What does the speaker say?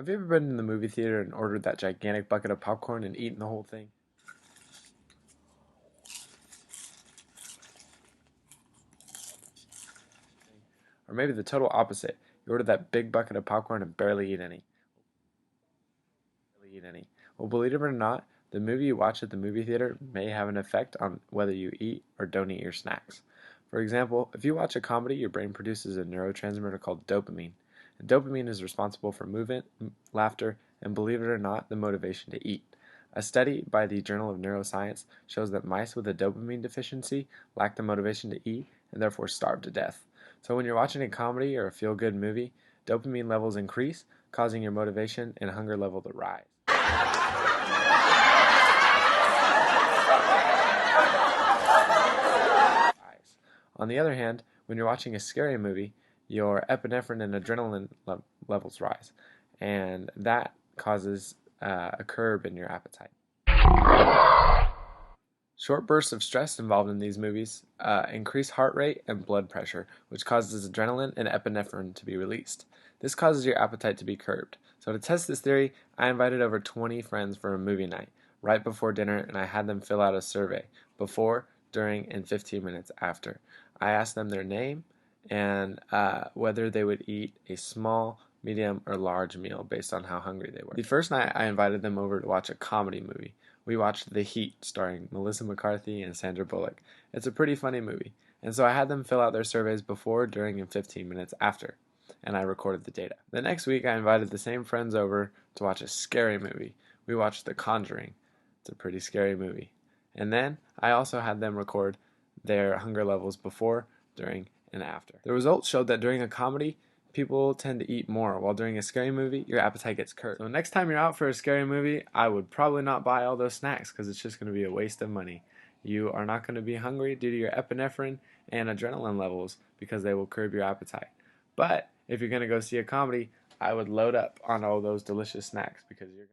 Have you ever been in the movie theater and ordered that gigantic bucket of popcorn and eaten the whole thing? Or maybe the total opposite. You order that big bucket of popcorn and barely eat any. Barely eat any. Well, believe it or not, the movie you watch at the movie theater may have an effect on whether you eat or don't eat your snacks. For example, if you watch a comedy, your brain produces a neurotransmitter called dopamine. And dopamine is responsible for movement, laughter, and believe it or not, the motivation to eat. A study by the Journal of Neuroscience shows that mice with a dopamine deficiency lack the motivation to eat and therefore starve to death. So when you're watching a comedy or a feel-good movie, dopamine levels increase, causing your motivation and hunger level to rise. On the other hand, when you're watching a scary movie, your epinephrine and adrenaline levels rise, and that causes a curb in your appetite. Short bursts of stress involved in these movies increase heart rate and blood pressure, which causes adrenaline and epinephrine to be released. This causes your appetite to be curbed. So to test this theory, I invited over 20 friends for a movie night right before dinner, and I had them fill out a survey before, during, and 15 minutes after. I asked them their name and whether they would eat a small, medium, or large meal based on how hungry they were. The first night, I invited them over to watch a comedy movie. We watched The Heat, starring Melissa McCarthy and Sandra Bullock. It's a pretty funny movie, and so I had them fill out their surveys before, during, and 15 minutes after, and I recorded the data. The next week, I invited the same friends over to watch a scary movie. We watched The Conjuring. It's a pretty scary movie. And then I also had them record their hunger levels before, during, and after. The results showed that during a comedy, people tend to eat more, while during a scary movie, your appetite gets curbed. So next time you're out for a scary movie, I would probably not buy all those snacks because it's just going to be a waste of money. You are not going to be hungry due to your epinephrine and adrenaline levels because they will curb your appetite. But if you're going to go see a comedy, I would load up on all those delicious snacks because you're